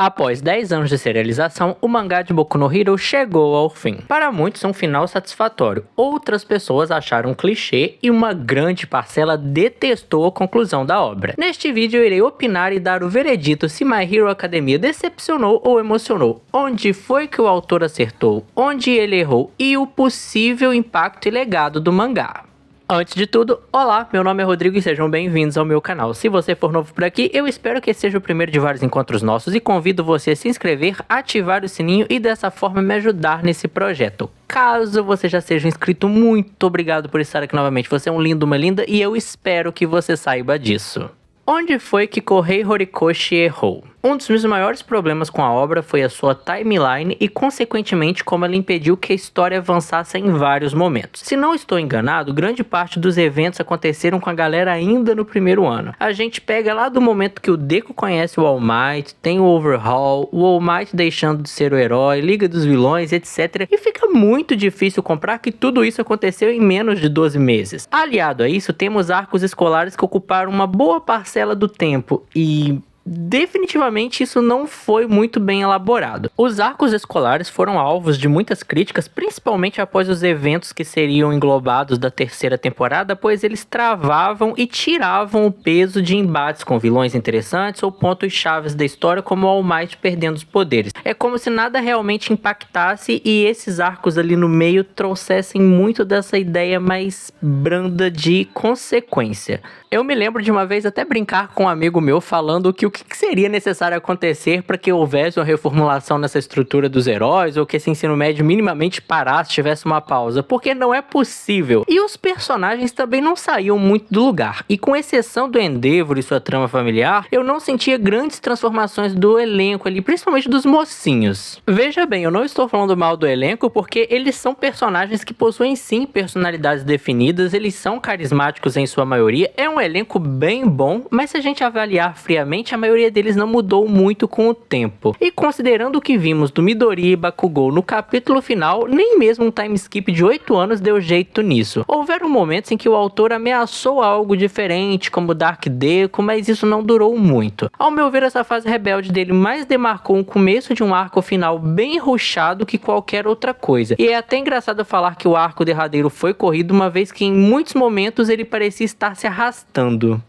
Após 10 anos de serialização, o mangá de Boku no Hero chegou ao fim. Para muitos, um final satisfatório. Outras pessoas acharam clichê e uma grande parcela detestou a conclusão da obra. Neste vídeo eu irei opinar e dar o veredito se My Hero Academia decepcionou ou emocionou, onde foi que o autor acertou, onde ele errou e o possível impacto e legado do mangá. Antes de tudo, olá, meu nome é Rodrigo e sejam bem-vindos ao meu canal. Se você for novo por aqui, eu espero que esse seja o primeiro de vários encontros nossos e convido você a se inscrever, ativar o sininho e dessa forma me ajudar nesse projeto. Caso você já seja inscrito, muito obrigado por estar aqui novamente. Você é um lindo, uma linda e eu espero que você saiba disso. Onde foi que Kohei Horikoshi errou? Um dos meus maiores problemas com a obra foi a sua timeline e, consequentemente, como ela impediu que a história avançasse em vários momentos. Se não estou enganado, grande parte dos eventos aconteceram com a galera ainda no primeiro ano. A gente pega lá do momento que o Deku conhece o All Might, tem o Overhaul, o All Might deixando de ser o herói, Liga dos Vilões, etc. E fica muito difícil comprar que tudo isso aconteceu em menos de 12 meses. Aliado a isso, temos arcos escolares que ocuparam uma boa parcela do tempo e definitivamente isso não foi muito bem elaborado. Os arcos escolares foram alvos de muitas críticas, principalmente após os eventos que seriam englobados da terceira temporada, pois eles travavam e tiravam o peso de embates com vilões interessantes ou pontos chaves da história, como o All Might perdendo os poderes. É como se nada realmente impactasse e esses arcos ali no meio trouxessem muito dessa ideia mais branda de consequência. Eu me lembro de uma vez até brincar com um amigo meu falando que o que seria necessário acontecer para que houvesse uma reformulação nessa estrutura dos heróis ou que esse ensino médio minimamente parasse, tivesse uma pausa, porque não é possível. E os personagens também não saíam muito do lugar, e com exceção do Endeavor e sua trama familiar, eu não sentia grandes transformações do elenco ali, principalmente dos mocinhos. Veja bem, eu não estou falando mal do elenco porque eles são personagens que possuem sim personalidades definidas, eles são carismáticos em sua maioria, é um elenco bem bom, mas se a gente avaliar friamente, a maioria deles não mudou muito com o tempo. E considerando o que vimos do Midori e Bakugou no capítulo final, nem mesmo um time skip de 8 anos deu jeito nisso. Houveram momentos em que o autor ameaçou algo diferente, como Dark Deku, mas isso não durou muito. Ao meu ver, essa fase rebelde dele mais demarcou um começo de um arco final bem rushado que qualquer outra coisa. E é até engraçado falar que o arco derradeiro foi corrido, uma vez que em muitos momentos ele parecia estar se arrastando.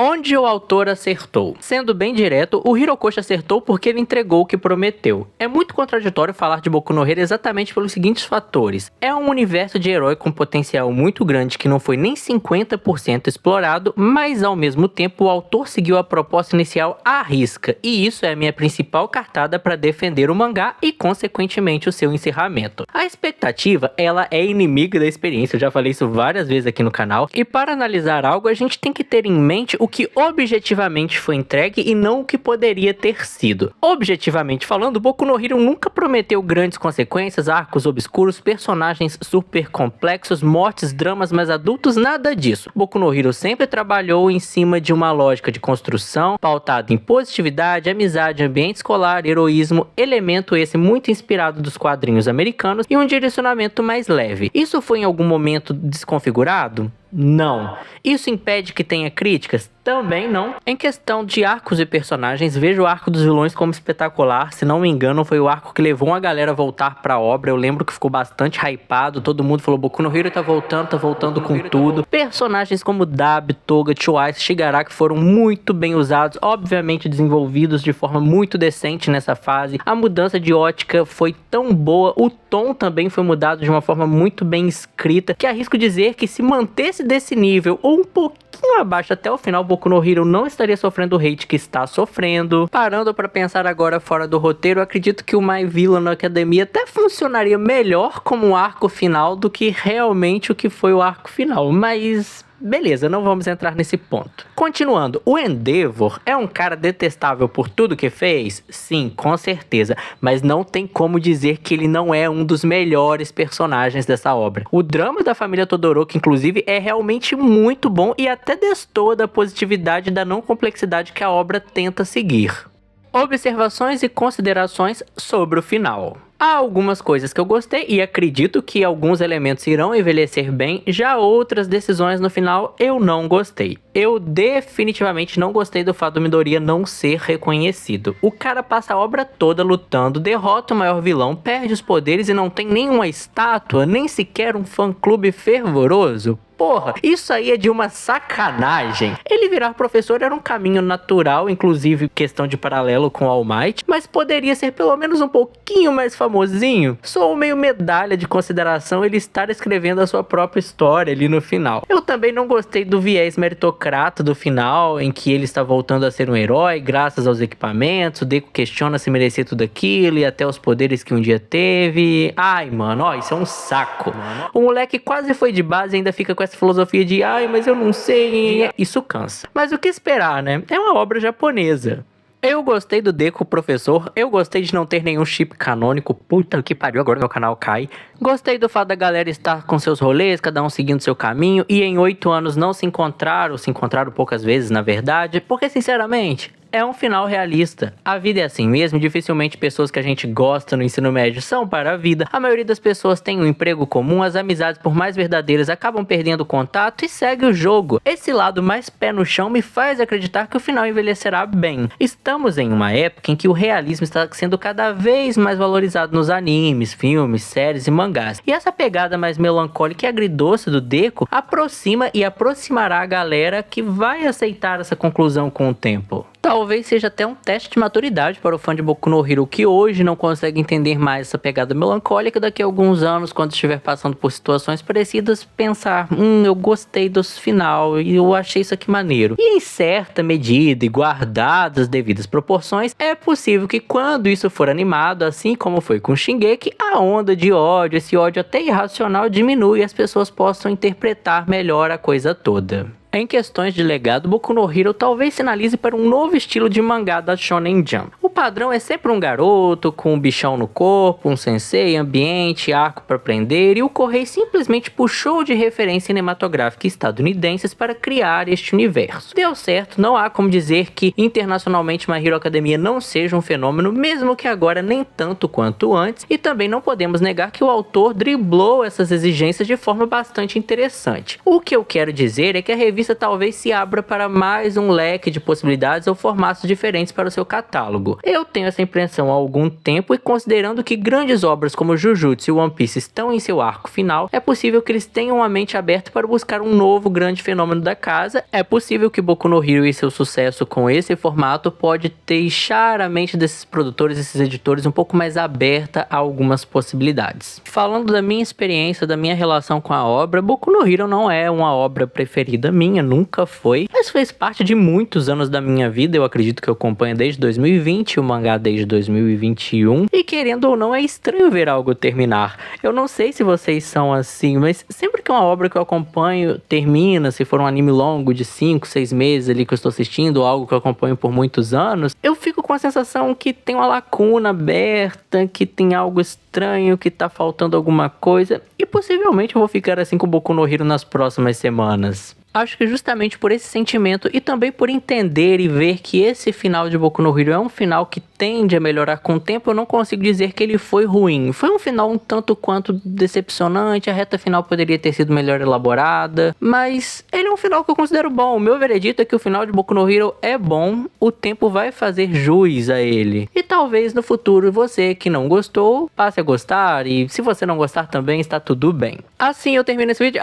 Onde o autor acertou? Sendo bem direto, o Horikoshi acertou porque ele entregou o que prometeu. É muito contraditório falar de Boku no Hero exatamente pelos seguintes fatores. É um universo de herói com potencial muito grande que não foi nem 50% explorado, mas ao mesmo tempo o autor seguiu a proposta inicial à risca, e isso é a minha principal cartada para defender o mangá e consequentemente o seu encerramento. A expectativa, ela é inimiga da experiência, eu já falei isso várias vezes aqui no canal, e para analisar algo a gente tem que ter em mente o que objetivamente foi entregue e não o que poderia ter sido. Objetivamente falando, Boku no Hero nunca prometeu grandes consequências, arcos obscuros, personagens super complexos, mortes, dramas mais adultos, nada disso. Boku no Hero sempre trabalhou em cima de uma lógica de construção, pautada em positividade, amizade, ambiente escolar, heroísmo, elemento esse muito inspirado dos quadrinhos americanos e um direcionamento mais leve. Isso foi em algum momento desconfigurado? Não. Isso impede que tenha críticas? Também não. Em questão de arcos e personagens, vejo o arco dos vilões como espetacular. Se não me engano, foi o arco que levou a galera a voltar pra obra. Eu lembro que ficou bastante hypado. Todo mundo falou, Boku no Hero tá voltando com tudo. Personagens como Dabi, Toga, Twice, Shigaraki foram muito bem usados, obviamente desenvolvidos de forma muito decente nessa fase. A mudança de ótica foi tão boa, o tom também foi mudado de uma forma muito bem escrita, que arrisco dizer que se mantesse desse nível ou um pouquinho abaixo até o final, Boku no Hero não estaria sofrendo o hate que está sofrendo. Parando para pensar agora fora do roteiro, acredito que o My Villain Academia até funcionaria melhor como um arco final do que realmente o que foi o arco final, mas beleza, não vamos entrar nesse ponto. Continuando, o Endeavor é um cara detestável por tudo que fez? Sim, com certeza, mas não tem como dizer que ele não é um dos melhores personagens dessa obra. O drama da família Todoroki, inclusive, é realmente muito bom e até destoa da positividade e da não complexidade que a obra tenta seguir. Observações e considerações sobre o final. Há algumas coisas que eu gostei e acredito que alguns elementos irão envelhecer bem, já outras decisões no final eu não gostei. Eu definitivamente não gostei do fato do Midoriya não ser reconhecido. O cara passa a obra toda lutando, derrota o maior vilão, perde os poderes e não tem nenhuma estátua, nem sequer um fã-clube fervoroso. Porra, isso aí é de uma sacanagem. Ele virar professor era um caminho natural, inclusive questão de paralelo com All Might, mas poderia ser pelo menos um pouquinho mais famosinho. Sou meio medalha de consideração ele estar escrevendo a sua própria história ali no final. Eu também não gostei do viés meritocrata do final, em que ele está voltando a ser um herói graças aos equipamentos, o Deku questiona se merecia tudo aquilo e até os poderes que um dia teve. Ai, mano, ó, isso é um saco. O moleque quase foi de base e ainda fica com essa filosofia de ai, mas eu não sei. Isso cansa. Mas o que esperar, né? É uma obra japonesa. Eu gostei do Deku professor, eu gostei de não ter nenhum chip canônico, puta que pariu, agora meu canal cai. Gostei do fato da galera estar com seus rolês, cada um seguindo seu caminho, e em 8 anos não se encontraram, se encontraram poucas vezes na verdade, porque sinceramente, é um final realista. A vida é assim mesmo, dificilmente pessoas que a gente gosta no ensino médio são para a vida. A maioria das pessoas tem um emprego comum, as amizades por mais verdadeiras acabam perdendo o contato e segue o jogo. Esse lado mais pé no chão me faz acreditar que o final envelhecerá bem. Estamos em uma época em que o realismo está sendo cada vez mais valorizado nos animes, filmes, séries e mangás. E essa pegada mais melancólica e agridoce do Deku aproxima e aproximará a galera que vai aceitar essa conclusão com o tempo. Talvez seja até um teste de maturidade para o fã de Boku no Hero que hoje não consegue entender mais essa pegada melancólica, daqui a alguns anos, quando estiver passando por situações parecidas, pensar, eu gostei do final e eu achei isso aqui maneiro. E em certa medida e guardadas as devidas proporções, é possível que quando isso for animado, assim como foi com Shingeki, a onda de ódio, esse ódio até irracional diminui e as pessoas possam interpretar melhor a coisa toda. Em questões de legado, Boku no Hero talvez sinalize para um novo estilo de mangá da Shonen Jump. O padrão é sempre um garoto com um bichão no corpo, um sensei, ambiente, arco para prender, e o Correio simplesmente puxou de referências cinematográficas estadunidenses para criar este universo. Deu certo, não há como dizer que internacionalmente My Hero Academia não seja um fenômeno, mesmo que agora nem tanto quanto antes, e também não podemos negar que o autor driblou essas exigências de forma bastante interessante. O que eu quero dizer é que a revista talvez se abra para mais um leque de possibilidades ou formatos diferentes para o seu catálogo. Eu tenho essa impressão há algum tempo e considerando que grandes obras como Jujutsu e One Piece estão em seu arco final, é possível que eles tenham a mente aberta para buscar um novo grande fenômeno da casa. É possível que Boku no Hero e seu sucesso com esse formato pode deixar a mente desses produtores, esses editores um pouco mais aberta a algumas possibilidades. Falando da minha experiência, da minha relação com a obra, Boku no Hero não é uma obra preferida minha, nunca foi, mas fez parte de muitos anos da minha vida. Eu acredito que eu acompanho desde 2020, o mangá desde 2021, e querendo ou não é estranho ver algo terminar. Eu não sei se vocês são assim, mas sempre que uma obra que eu acompanho termina, se for um anime longo de 5, 6 meses ali que eu estou assistindo, ou algo que eu acompanho por muitos anos, eu fico com a sensação que tem uma lacuna aberta, que tem algo estranho, que tá faltando alguma coisa, e possivelmente eu vou ficar assim com Boku no Hero nas próximas semanas. Acho que justamente por esse sentimento e também por entender e ver que esse final de Boku no Hero é um final que tende a melhorar com o tempo, eu não consigo dizer que ele foi ruim. Foi um final um tanto quanto decepcionante, a reta final poderia ter sido melhor elaborada, mas ele é um final que eu considero bom. O meu veredito é que o final de Boku no Hero é bom, o tempo vai fazer jus a ele. E talvez no futuro você que não gostou, passe a gostar, e se você não gostar também, está tudo bem. Assim eu termino esse vídeo.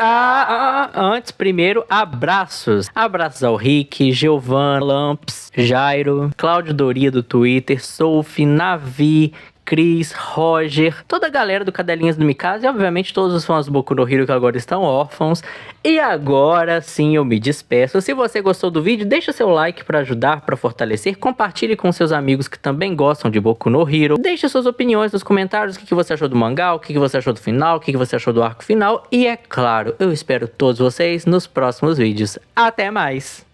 Antes, primeiro, abraços ao Rick, Giovanna, Lamps, Jairo, Cláudio Doria do Twitter, Sophie, Navi, Cris, Roger, toda a galera do Cadelinhas do Mikasa e obviamente todos os fãs do Boku no Hero que agora estão órfãos. E agora sim eu me despeço. Se você gostou do vídeo, deixa seu like para ajudar, para fortalecer. Compartilhe com seus amigos que também gostam de Boku no Hero. Deixe suas opiniões nos comentários, o que você achou do mangá, o que você achou do final, o que você achou do arco final. E é claro, eu espero todos vocês nos próximos vídeos. Até mais!